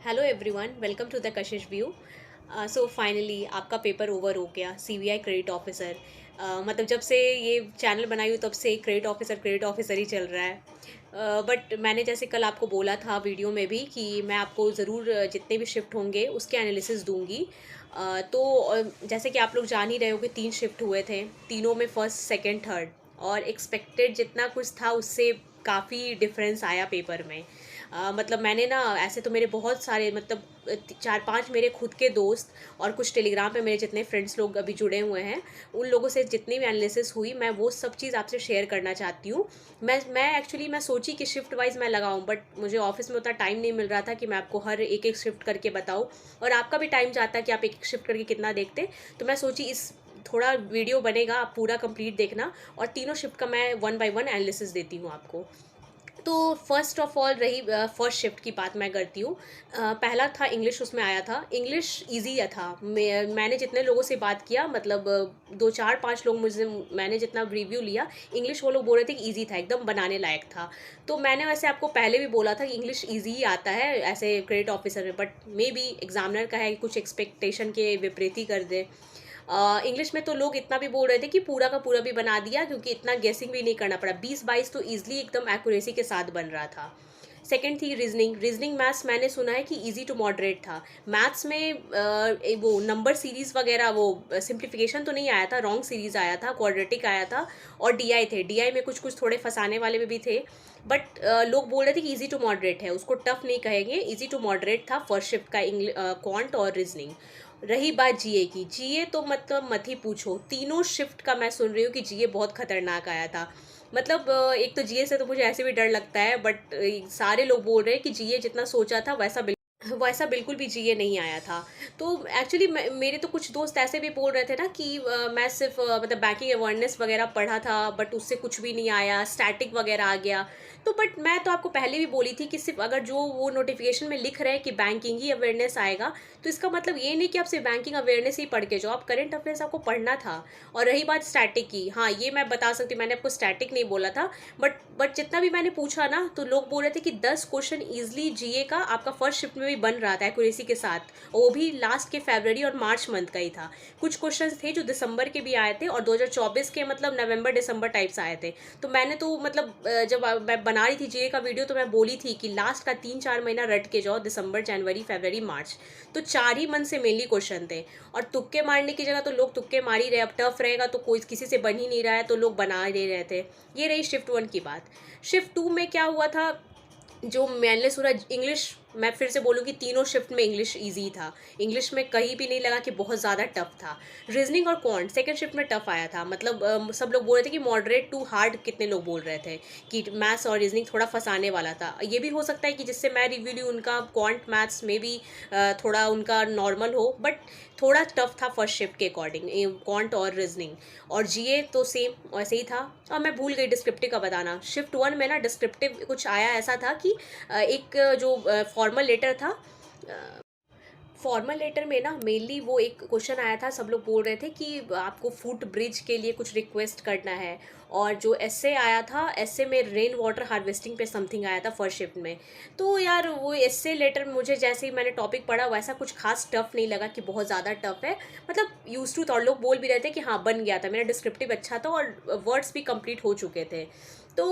Hello everyone, welcome to the Kashish view. So finally आपका paper over हो गया, CBI credit officer. मतलब जब से ये चैनल बनाई हूँ तब से क्रेडिट ऑफिसर ही चल रहा है। बट मैंने जैसे कल आपको बोला था वीडियो में भी कि मैं आपको ज़रूर जितने भी शिफ्ट होंगे उसके एनालिसिस दूंगी। जैसे कि आप लोग जान ही रहे हो कि 3 शिफ्ट हुए थे, तीनों में फर्स्ट सेकंड थर्ड, और एक्सपेक्टेड जितना कुछ था उससे काफ़ी डिफरेंस आया पेपर में। मतलब मैंने ना, ऐसे तो मेरे बहुत सारे मतलब 4-5 मेरे खुद के दोस्त और कुछ टेलीग्राम पे मेरे जितने फ्रेंड्स लोग अभी जुड़े हुए हैं, उन लोगों से जितनी भी एनालिसिस हुई मैं वो सब चीज़ आपसे शेयर करना चाहती हूँ। मैं एक्चुअली मैं सोची कि शिफ्ट वाइज मैं लगाऊं, बट मुझे ऑफिस में उतना टाइम नहीं मिल रहा था कि मैं आपको हर एक एक शिफ्ट करके बताऊं, और आपका भी टाइम जाता कि आप एक एक शिफ्ट करके कितना देखते। तो मैं सोची इस थोड़ा वीडियो बनेगा, आप पूरा कंप्लीट देखना, और तीनों शिफ्ट का मैं वन बाय वन एनालिसिस देती हूँ आपको। तो फर्स्ट ऑफ ऑल रही फर्स्ट शिफ्ट की बात मैं करती हूँ। पहला था इंग्लिश, उसमें आया था इंग्लिश ईजी था। मैंने जितने लोगों से बात किया, मतलब 2 4 5 लोग मुझे, मैंने जितना रिव्यू लिया इंग्लिश, वो लोग बोल रहे थे कि ईजी था, एकदम बनाने लायक था। तो मैंने वैसे आपको पहले भी बोला था कि इंग्लिश ईजी ही आता है ऐसे क्रेडिट ऑफिसर में, बट मे बी एग्जामिनर का है कि कुछ एक्सपेक्टेशन के विपरीत ही कर दे। इंग्लिश में तो लोग इतना भी बोल रहे थे कि पूरा का पूरा भी बना दिया, क्योंकि इतना गेसिंग भी नहीं करना पड़ा, 20-22 तो ईजिली एकदम एक्यूरेसी के साथ बन रहा था। सेकंड थी रीजनिंग मैथ्स, मैंने सुना है कि इजी टू मॉडरेट था। मैथ्स में वो नंबर सीरीज वगैरह, वो सिंप्लीफिकेशन तो नहीं आया था, रॉन्ग सीरीज आया था, क्वाड्रेटिक आया था, और डीआई थे। डीआई में कुछ कुछ थोड़े फंसाने वाले भी थे, बट लोग बोल रहे थे कि इजी टू मॉडरेट है, उसको टफ नहीं कहेंगे, इजी टू मॉडरेट था फर्स्ट शिफ्ट का क्वांट और रीजनिंग। रही बात जीए की, जीए तो मतलब मत ही पूछो, तीनों शिफ्ट का मैं सुन रही हूँ कि जीए बहुत खतरनाक आया था। मतलब एक तो जीए से तो मुझे ऐसे भी डर लगता है, बट सारे लोग बोल रहे हैं कि जीए जितना सोचा था वैसा बिल्कुल भी जीए नहीं आया था। तो एक्चुअली मेरे तो कुछ दोस्त ऐसे भी बोल रहे थे ना कि मैं सिर्फ मतलब बैंकिंग अवेयरनेस वगैरह पढ़ा था, बट उससे कुछ भी नहीं आया, स्टैटिक वगैरह आ गया। तो बट मैं तो आपको पहले भी बोली थी कि सिर्फ अगर जो वो नोटिफिकेशन में लिख रहे हैं कि बैंकिंग ही अवेयरनेस आएगा, तो इसका मतलब ये नहीं कि आप सिर्फ बैंकिंग अवेयरनेस ही पढ़ के जाओ, आप करंट अफेयर्स आपको पढ़ना था। और रही बात स्टैटिक की, हाँ ये मैं बता सकती हूँ, मैंने आपको स्टैटिक नहीं बोला था, बट जितना भी मैंने पूछा ना, तो लोग बोल रहे थे कि 10 क्वेश्चन ईजिली जीए का आपका फर्स्ट शिफ्ट में भी बन रहा था एक्यूरेसी के साथ, और वो भी लास्ट के फरवरी और मार्च मंथ का ही था। कुछ क्वेश्चन थे जो दिसंबर के भी आए थे, और 2024 के मतलब नवंबर दिसंबर टाइप्स आए थे। तो मैंने तो मतलब जब मैं बना रही थी जीए का वीडियो, तो मैं बोली थी कि लास्ट का 3-4 महीना रट के जाओ, दिसंबर जनवरी फरवरी मार्च। तो 4 ही मंथ से मेनली क्वेश्चन थे, और तुक्के मारने की जगह तो लोग तुक्के मार ही रहे, अब टफ रहेगा तो कोई किसी से बन ही नहीं रहा है, तो लोग बना ही रहे थे। ये रही शिफ्ट 1 की बात। शिफ्ट 2 में क्या हुआ था, जो मैंने सुना इंग्लिश, मैं फिर से बोलूँ कि तीनों शिफ्ट में इंग्लिश इजी था। इंग्लिश में कहीं भी नहीं लगा कि बहुत ज़्यादा टफ था। रीजनिंग और क्वांट सेकंड शिफ्ट में टफ आया था, मतलब सब लोग बोल रहे थे कि मॉडरेट टू हार्ड, कितने लोग बोल रहे थे कि मैथ्स और रीजनिंग थोड़ा फंसाने वाला था। ये भी हो सकता है कि जिससे मैं रिव्यू ली उनका क्वांट मैथ्स में भी थोड़ा उनका नॉर्मल हो, बट थोड़ा टफ था फर्स्ट शिफ्ट के अकॉर्डिंग क्वांट और रीजनिंग। और जीए तो सेम वैसे ही था। और मैं भूल गई डिस्क्रिप्टिव का बताना, शिफ्ट 1 में ना डिस्क्रिप्टिव कुछ आया ऐसा था कि एक जो फॉर्मल लेटर था, फॉर्मल लेटर में ना मेनली वो एक क्वेश्चन आया था, सब लोग बोल रहे थे कि आपको फुट ब्रिज के लिए कुछ रिक्वेस्ट करना है। और जो एसए आया था, एसए में रेन वाटर हार्वेस्टिंग पे समथिंग आया था फर्स्ट शिफ्ट में। तो यार वो एसए लेटर मुझे जैसे ही मैंने टॉपिक पढ़ा वैसा कुछ खास टफ नहीं लगा कि बहुत ज़्यादा टफ है, मतलब यूज टू था, और लोग बोल भी रहे थे कि हाँ बन गया था, मेरा डिस्क्रिप्टिव अच्छा था और वर्ड्स भी कंप्लीट हो चुके थे। तो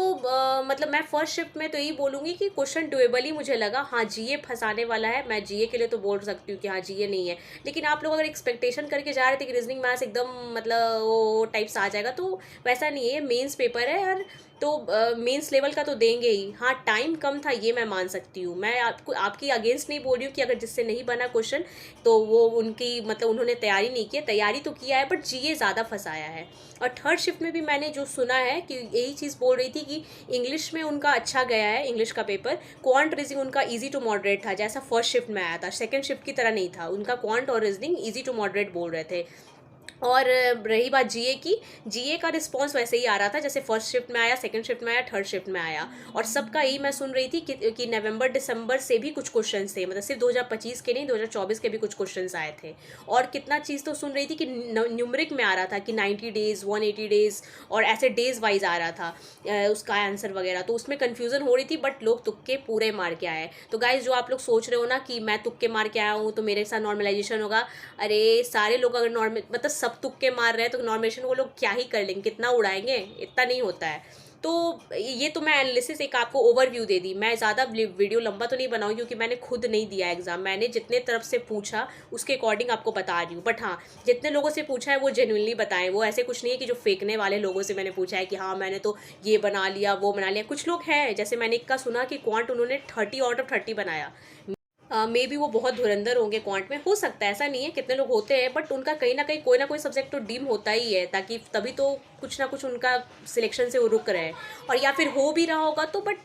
मतलब मैं फर्स्ट शिफ्ट में तो यही बोलूँगी कि क्वेश्चन डुएबल ही मुझे लगा। हाँ जीए फंसाने वाला है, मैं जीए के लिए तो बोल सकती हूँ कि हाँ जीए नहीं है, लेकिन आप लोग अगर एक्सपेक्टेशन करके जा रहे थे कि रीजनिंग मैथ्स एकदम मतलब वो टाइप्स आ जाएगा, तो वैसा नहीं है, मेंस पेपर है यार। तो मेंस लेवल का तो देंगे ही। हाँ टाइम कम था, ये मैं मान सकती हूँ, मैं आपको आपकी अगेंस्ट नहीं बोल रही हूँ कि अगर जिससे नहीं बना क्वेश्चन तो वो उनकी मतलब उन्होंने तैयारी नहीं की, तैयारी तो किया है, बट जीए ज़्यादा फंसाया है। और थर्ड शिफ्ट में भी मैंने जो सुना है कि यही चीज़ बोल रही थी कि इंग्लिश में उनका अच्छा गया है, इंग्लिश का पेपर। क्वांट रीजनिंग उनका इजी टू मॉडरेट था, जैसा फर्स्ट शिफ्ट में आया था, सेकंड शिफ्ट की तरह नहीं था उनका, क्वांट और रीजनिंग इजी टू मॉडरेट बोल रहे थे। और रही बात जीए की, जीए का रिस्पांस वैसे ही आ रहा था जैसे फर्स्ट शिफ्ट में आया, सेकंड शिफ्ट में आया, थर्ड शिफ्ट में आया। और सबका यही मैं सुन रही थी कि नवंबर दिसंबर से भी कुछ क्वेश्चंस थे, मतलब सिर्फ 2025 के नहीं, 2024 के भी कुछ क्वेश्चंस आए थे। और कितना चीज़ तो सुन रही थी कि न्यूमरिक में आ रहा था कि 90 डेज, 180 डेज, और ऐसे डेज वाइज आ रहा था उसका आंसर वगैरह। तो उसमें कन्फ्यूज़न हो रही थी, बट लोग तुक्के पूरे मार के आए। तो गाइज, जो आप लोग सोच रहे हो ना कि मैं तुक्के मार के आया हूँ तो मेरे साथ नॉर्मलाइजेशन होगा, अरे सारे लोग अगर नॉर्मल मतलब सब तुक्के मार रहे हैं तो नॉर्मलाइजेशन वो लोग क्या ही कर लेंगे, कितना उड़ाएंगे, इतना नहीं होता है। तो ये तो मैं एनालिसिस एक आपको ओवरव्यू दे दी। मैं ज़्यादा वीडियो लंबा तो नहीं बनाऊँ क्योंकि मैंने खुद नहीं दिया एग्ज़ाम, मैंने जितने तरफ से पूछा उसके अकॉर्डिंग आपको बता रही हूँ। बट हाँ, जितने लोगों से पूछा है वो जेन्युइनली बताएं, वो ऐसे कुछ नहीं है कि जो फेंकने वाले लोगों से मैंने पूछा है कि हाँ मैंने तो ये बना लिया वो बना लिया। कुछ लोग हैं, जैसे मैंने एक का सुना कि क्वांट उन्होंने 30 आउट ऑफ 30 बनाया। मे बी वो बहुत धुरंधर होंगे क्वांट में, हो सकता है, ऐसा नहीं है, कितने लोग होते हैं, बट उनका कहीं ना कहीं कोई ना कोई सब्जेक्ट तो डीम होता ही है, ताकि तभी तो कुछ ना कुछ उनका सिलेक्शन से वो रुक रहे हैं। और या फिर हो भी रहा होगा तो, बट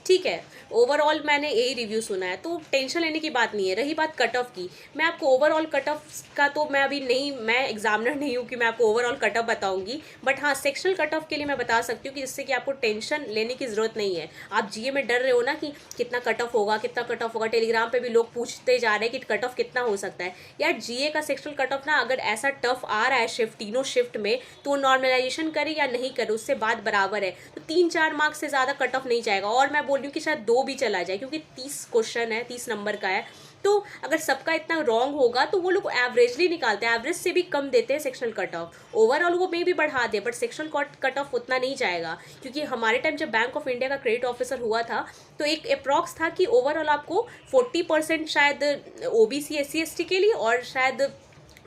ठीक है। ओवरऑल मैंने यही रिव्यू सुना है, तो टेंशन लेने की बात नहीं है। रही बात कट ऑफ की, मैं आपको ओवरऑल कट ऑफ का तो मैं अभी नहीं, मैं एग्जामिनर नहीं हूँ कि मैं आपको ओवरऑल कट ऑफ बताऊंगी। बट हाँ, सेक्शनल कट ऑफ के लिए मैं बता सकती हूँ कि जिससे कि आपको टेंशन लेने की ज़रूरत नहीं है। आप जीए में डर रहे हो ना कि कितना कट ऑफ होगा, कितना कट ऑफ होगा, टेलीग्राम पे भी लोग पूछते जा रहे हैं कि कट ऑफ कितना हो सकता है। यार जीए का सेक्शनल कट ऑफ ना अगर ऐसा टफ आ रहा है शिफ्ट, तीनों शिफ्ट में, तो नॉर्मलाइजेशन करे या नहीं करे उससे बात बराबर है। तो 3-4 मार्क्स से ज़्यादा कट ऑफ नहीं जाएगा, और मैं बोल रही हूँ कि शायद 2 भी चला जाए, क्योंकि 30 क्वेश्चन है, 30 नंबर का है। तो अगर सबका इतना रॉन्ग होगा तो वो लोग एवरेजली निकालते हैं, एवरेज से भी कम देते हैं सेक्शनल कट ऑफ। ओवरऑल वो मे भी बढ़ा दे, बट सेक्शनल कट ऑफ उतना नहीं जाएगा। क्योंकि हमारे टाइम जब बैंक ऑफ इंडिया का क्रेडिट ऑफिसर हुआ था तो एक अप्रॉक्स था कि ओवरऑल आपको 40% शायद ओबीसी एससी एसटी के लिए और शायद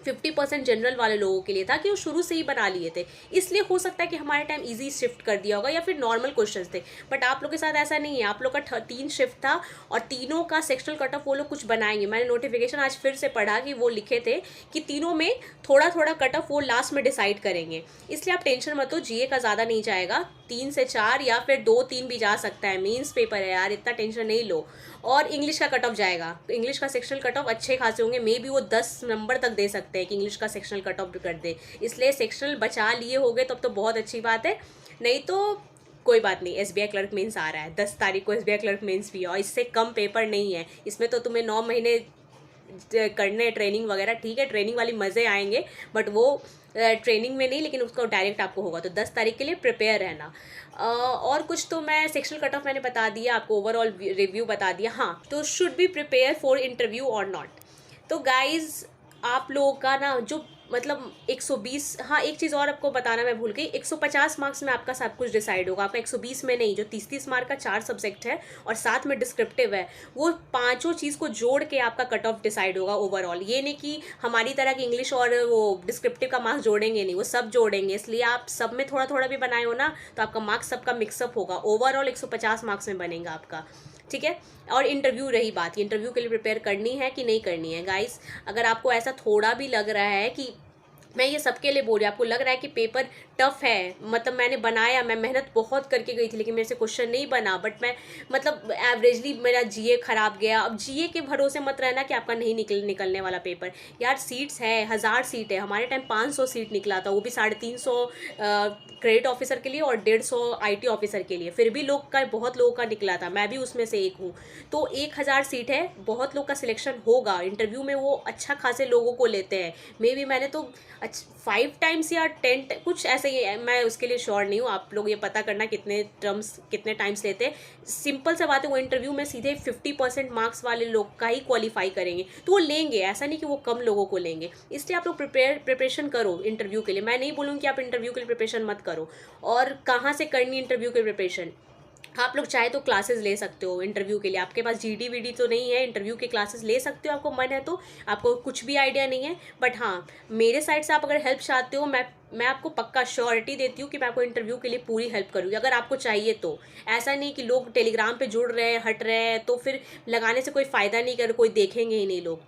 50% जनरल वाले लोगों के लिए था, कि वो शुरू से ही बना लिए थे। इसलिए हो सकता है कि हमारे टाइम इजी शिफ्ट कर दिया होगा, या फिर नॉर्मल क्वेश्चंस थे। बट आप लोग के साथ ऐसा नहीं है, आप लोग का 3 शिफ्ट था और तीनों का सेक्शनल कट ऑफ वो लोग कुछ बनाएंगे। मैंने नोटिफिकेशन आज फिर से पढ़ा कि वो लिखे थे कि तीनों में थोड़ा थोड़ा कट ऑफ वो लास्ट में डिसाइड करेंगे। इसलिए आप टेंशन मत हो, जीए का ज़्यादा नहीं जाएगा, 3 से 4 या फिर 2-3 भी जा सकता है। मीन्स पेपर है यार, इतना टेंशन नहीं लो। और इंग्लिश का कट ऑफ जाएगा, तो इंग्लिश का सेक्शनल कट ऑफ अच्छे खासे होंगे, मे बी वो 10 नंबर तक दे सकते हैं कि इंग्लिश का सेक्शनल कट ऑफ कर दे। इसलिए सेक्शनल बचा लिए होगे तब तो बहुत अच्छी बात है, नहीं तो कोई बात नहीं। एसबीआई क्लर्क मेंस आ रहा है 10 तारीख को, एसबीआई क्लर्क मेंस भी है, और इससे कम पेपर नहीं है। इसमें तो तुम्हें 9 महीने करने ट्रेनिंग वगैरह, ठीक है, ट्रेनिंग वाली मज़े आएंगे, बट वो ट्रेनिंग में नहीं, लेकिन उसको डायरेक्ट आपको होगा। तो 10 तारीख के लिए प्रिपेयर रहना। और कुछ तो मैं सेक्शनल कट ऑफ मैंने बता दिया आपको, ओवरऑल रिव्यू बता दिया। हाँ, तो should be prepare for interview और नॉट। तो गाइज, आप लोगों का ना जो मतलब 120, हाँ एक चीज़ और आपको बताना मैं भूल गई, 150 मार्क्स में आपका सब कुछ डिसाइड होगा। आपका 120 में नहीं, जो 30-30 मार्क का 4 सब्जेक्ट है और साथ में डिस्क्रिप्टिव है, वो पांचों चीज़ को जोड़ के आपका कट ऑफ डिसाइड होगा ओवरऑल। ये नहीं कि हमारी तरह की इंग्लिश और वो डिस्क्रिप्टिव का मार्क्स जोड़ेंगे नहीं, वो सब जोड़ेंगे। इसलिए आप सब में थोड़ा थोड़ा भी बनाए हो ना, तो आपका मार्क्स सबका मिक्सअप होगा। ओवरऑल 150 मार्क्स में बनेगा आपका, ठीक है। और इंटरव्यू, रही बात, इंटरव्यू के लिए प्रिपेयर करनी है कि नहीं करनी है गाइस। अगर आपको ऐसा थोड़ा भी लग रहा है कि, मैं ये सबके लिए बोल रही हूँ, आपको लग रहा है कि पेपर टफ है, मतलब मैंने बनाया, मैं मेहनत बहुत करके गई थी लेकिन मेरे से क्वेश्चन नहीं बना, बट मैं मतलब एवरेजली मेरा जीए खराब गया। अब जीए के भरोसे मत रहना कि आपका नहीं निकलने वाला पेपर। यार सीट्स है, 1000 सीट है, हमारे टाइम 500 सीट निकला था, वो भी 350 क्रेडिट ऑफिसर के लिए और 150 आईटी ऑफिसर के लिए। फिर भी बहुत लोगों का निकला था, मैं भी उसमें से एक हूँ। तो 1000 सीट है, बहुत लोग का सिलेक्शन होगा। इंटरव्यू में वो अच्छा खासे लोगों को लेते हैं। मे बी मैंने तो 5 टाइम्स या 10 कुछ ऐसे ही है, मैं उसके लिए श्योर नहीं हूँ। आप लोग ये पता करना कितने टाइम्स लेते हैं। सिंपल सा बात है, वो इंटरव्यू में सीधे 50% मार्क्स वाले लोग का ही क्वालिफाई करेंगे, तो वो लेंगे, ऐसा नहीं कि वो कम लोगों को लेंगे। इसलिए आप लोग प्रिपरेशन करो इंटरव्यू के लिए। मैं नहीं बोलूँगी कि आप इंटरव्यू के लिए प्रिपरेशन मत करो। और कहाँ से करनी इंटरव्यू की प्रिपरेशन, आप लोग चाहे तो क्लासेस ले सकते हो इंटरव्यू के लिए। आपके पास जीडी वीडी तो नहीं है, इंटरव्यू के क्लासेस ले सकते हो, आपको मन है तो। आपको कुछ भी आइडिया नहीं है, बट हाँ, मेरे साइड से आप अगर हेल्प चाहते हो, मैं आपको पक्का श्योरिटी देती हूँ कि मैं आपको इंटरव्यू के लिए पूरी हेल्प करूँगी, अगर आपको चाहिए तो। ऐसा नहीं कि लोग टेलीग्राम पे जुड़ रहे हैं, हट रहे हैं, तो फिर लगाने से कोई फ़ायदा नहीं, कर कोई देखेंगे ही नहीं लोग।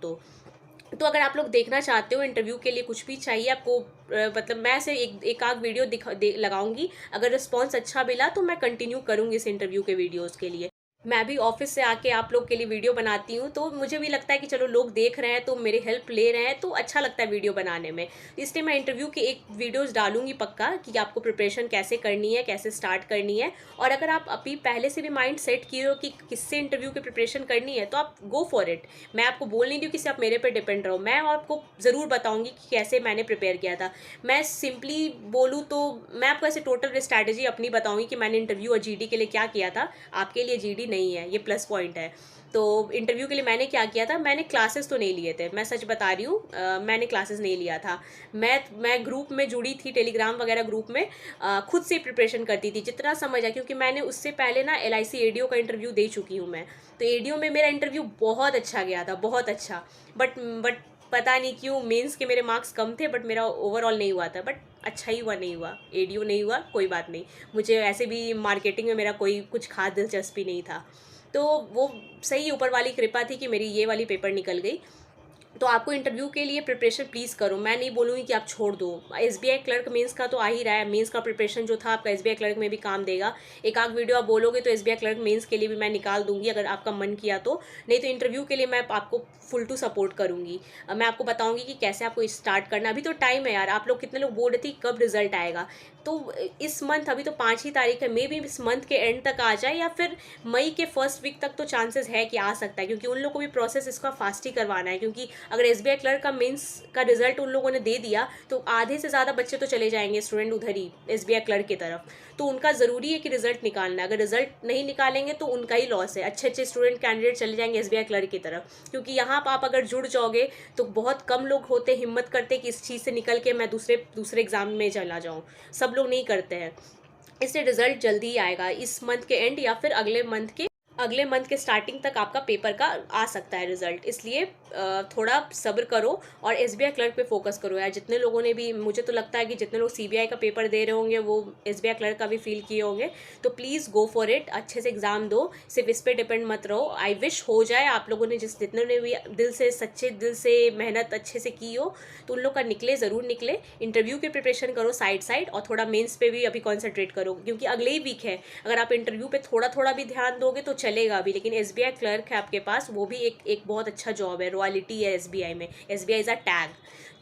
तो अगर आप लोग देखना चाहते हो इंटरव्यू के लिए, कुछ भी चाहिए आपको, मतलब मैं से एक आध वीडियो लगाऊंगी। अगर रिस्पॉन्स अच्छा मिला तो मैं कंटिन्यू करूँगी इस इंटरव्यू के वीडियोज़ के लिए। मैं भी ऑफिस से आके आप लोग के लिए वीडियो बनाती हूँ, तो मुझे भी लगता है कि चलो लोग देख रहे हैं तो मेरी हेल्प ले रहे हैं, तो अच्छा लगता है वीडियो बनाने में। इसलिए मैं इंटरव्यू की एक वीडियोस डालूंगी पक्का, कि आपको प्रिपरेशन कैसे करनी है, कैसे स्टार्ट करनी है। और अगर आप अभी पहले से भी माइंड सेट किए हो कि किससे इंटरव्यू की प्रिपरेशन करनी है, तो आप गो फॉर इट। मैं आपको बोल नहीं रही हूँ कि आप मेरे पर डिपेंड रहो, मैं आपको ज़रूर बताऊंगी कि कैसे मैंने प्रिपेयर किया था। मैं सिंपली बोलूँ तो मैं आपको ऐसे टोटल स्ट्रैटेजी अपनी बताऊंगी कि मैंने इंटरव्यू और जीडी के लिए क्या किया था। आपके लिए जीडी नहीं है, ये प्लस पॉइंट है। तो इंटरव्यू के लिए मैंने क्या किया था, मैंने क्लासेस तो नहीं लिए थे, मैं सच बता रही हूँ, मैंने क्लासेस नहीं लिया था। मैं ग्रुप में जुड़ी थी, टेलीग्राम वगैरह ग्रुप में, खुद से प्रिपरेशन करती थी जितना समझ आया, क्योंकि मैंने उससे पहले ना LIC एडीओ का इंटरव्यू दे चुकी हूँ मैं। तो एडीओ में मेरा इंटरव्यू बहुत अच्छा गया था, बहुत अच्छा। बट पता नहीं क्यों मेंस के मेरे मार्क्स कम थे, बट मेरा ओवरऑल नहीं हुआ था। बट अच्छा ही हुआ, नहीं हुआ एडीओ नहीं हुआ, कोई बात नहीं। मुझे ऐसे भी मार्केटिंग में मेरा कोई कुछ खास दिलचस्पी नहीं था। तो वो सही ऊपर वाली कृपा थी कि मेरी ये वाली पेपर निकल गई। तो आपको इंटरव्यू के लिए प्रिपरेशन प्लीज़ करो, मैं नहीं बोलूँगी कि आप छोड़ दो। SBI क्लर्क मेंस का तो आ ही रहा है, मेंस का प्रिपरेशन जो था आपका SBI क्लर्क में भी काम देगा। एक आध वीडियो आप बोलोगे तो SBI क्लर्क मेंस के लिए भी मैं निकाल दूंगी, अगर आपका मन किया तो। नहीं तो इंटरव्यू के लिए मैं आपको फुल टू सपोर्ट करूँगी। मैं आपको बताऊँगी कि कैसे आपको स्टार्ट करना। अभी तो टाइम है यार, आप लोग कितने लोग बोल रहे थे कब रिजल्ट आएगा। तो इस मंथ, अभी तो 5 ही तारीख है, मे बी इस मंथ के एंड तक आ जाए, या फिर मई के फर्स्ट वीक तक तो चांसेस है कि आ सकता है, क्योंकि उन लोगों को भी प्रोसेस इसका फास्ट ही करवाना है। क्योंकि अगर SBI क्लर्क का मेंस का रिजल्ट उन लोगों ने दे दिया तो आधे से ज़्यादा बच्चे तो चले जाएंगे, स्टूडेंट उधर ही SBI क्लर्क की तरफ। तो उनका ज़रूरी है कि रिजल्ट निकालना है, अगर रिजल्ट नहीं निकालेंगे तो उनका ही लॉस है। अच्छे अच्छे स्टूडेंट कैंडिडेट चले जाएंगे SBI क्लर्क की तरफ, क्योंकि यहाँ पर आप अगर जुड़ जाओगे तो बहुत कम लोग होते हिम्मत करते कि इस चीज़ से निकल के मैं दूसरे दूसरे एग्जाम में चला जाऊँ। सब लोग नहीं करते हैं। इसलिए रिजल्ट जल्दी ही आएगा, इस मंथ के एंड या फिर अगले मंथ के स्टार्टिंग तक आपका पेपर का आ सकता है रिजल्ट। इसलिए थोड़ा सब्र करो और SBI क्लर्क पे फोकस करो यार। जितने लोगों ने भी, मुझे तो लगता है कि जितने लोग CBI का पेपर दे रहे होंगे वो SBI क्लर्क का भी फील किए होंगे। तो प्लीज़ गो फॉर इट, अच्छे से एग्ज़ाम दो, सिर्फ इस पर डिपेंड मत रहो। आई विश हो जाए, आप लोगों ने जितने ने भी दिल से, सच्चे दिल से मेहनत अच्छे से की हो तो उन लोग का निकले, ज़रूर निकले। इंटरव्यू की प्रिपरेशन करो साइड साइड, और थोड़ा मेंस पे भी अभी कॉन्सेंट्रेट करो, क्योंकि अगले ही वीक है। अगर आप इंटरव्यू पे थोड़ा थोड़ा भी ध्यान दोगे तो चलेगा अभी, लेकिन SBI क्लर्क है आपके पास, वो भी एक बहुत अच्छा जॉब है, रॉयल्टी है SBI में। SBI is a tag.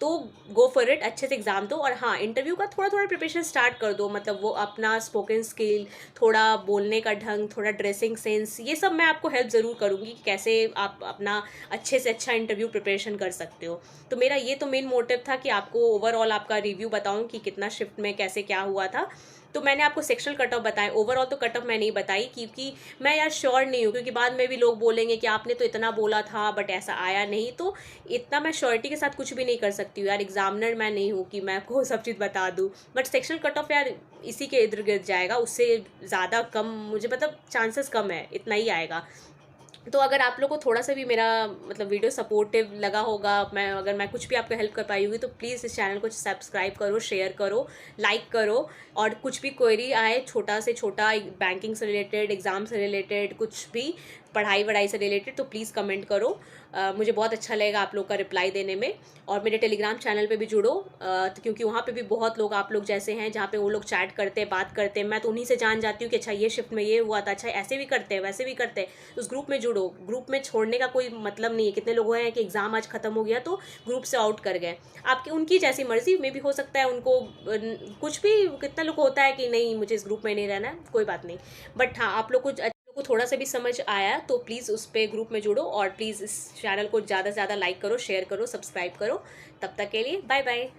तो गो फॉर इट, अच्छे से एग्जाम दो। और हाँ, इंटरव्यू का थोड़ा थोड़ा प्रिपरेशन स्टार्ट कर दो, मतलब वो अपना स्पोकन स्किल, थोड़ा बोलने का ढंग, थोड़ा ड्रेसिंग सेंस, ये सब मैं आपको हेल्प ज़रूर करूँगी कि कैसे आप अपना अच्छे से अच्छा इंटरव्यू प्रिपरेशन कर सकते हो। तो मेरा ये तो मेन मोटिव था कि आपको ओवरऑल आपका रिव्यू बताऊँ कि कितना शिफ्ट में कैसे क्या हुआ था। तो मैंने आपको सेक्शनल कट ऑफ बताए, ओवरऑल तो कट ऑफ मैं नहीं बताई, क्योंकि मैं यार श्योर नहीं हूँ, क्योंकि बाद में भी लोग बोलेंगे कि आपने तो इतना बोला था बट ऐसा आया नहीं। तो इतना मैं श्योरिटी के साथ कुछ भी नहीं कर सकती हूँ यार, एग्जामिनर मैं नहीं हूँ कि मैं आपको सब चीज़ बता दूँ। बट सेक्शनल कट ऑफ यार इसी के इर्द गिर्द जाएगा, उससे ज़्यादा कम मुझे, मतलब चांसेस कम है, इतना ही आएगा। तो अगर आप लोग को थोड़ा सा भी मेरा मतलब वीडियो सपोर्टिव लगा होगा, अगर मैं कुछ भी आपको हेल्प कर पाई होगी, तो प्लीज़ इस चैनल को सब्सक्राइब करो, शेयर करो, लाइक करो। और कुछ भी क्वेरी आए, छोटा से छोटा, बैंकिंग से रिलेटेड, एग्ज़ाम से रिलेटेड, कुछ भी पढ़ाई वढ़ाई से रिलेटेड, तो प्लीज़ कमेंट करो। मुझे बहुत अच्छा लगेगा आप लोग का रिप्लाई देने में। और मेरे टेलीग्राम चैनल पे भी जुड़ो, क्योंकि वहाँ पे भी बहुत लोग आप लोग जैसे हैं, जहाँ पे वो लोग चैट करते हैं, बात करते हैं। मैं तो उन्हीं से जान जाती हूँ कि अच्छा ये शिफ्ट में ये हुआ था, अच्छा ऐसे भी करते हैं, वैसे भी करते हैं। उस ग्रुप में जुड़ो, ग्रुप में छोड़ने का कोई मतलब नहीं है। कितने लोग हैं कि एग्ज़ाम आज ख़त्म हो गया तो ग्रुप से आउट कर गए, आपकी उनकी जैसी मर्जी में भी हो सकता है उनको, कुछ भी। कितना लोग होता है कि नहीं मुझे इस ग्रुप में नहीं रहना है, कोई बात नहीं। बट हाँ, आप लोग को थोड़ा सा भी समझ आया तो प्लीज़ उस पर ग्रुप में जुड़ो, और प्लीज़ इस चैनल को ज़्यादा से ज़्यादा लाइक करो, शेयर करो, सब्सक्राइब करो। तब तक के लिए बाय बाय।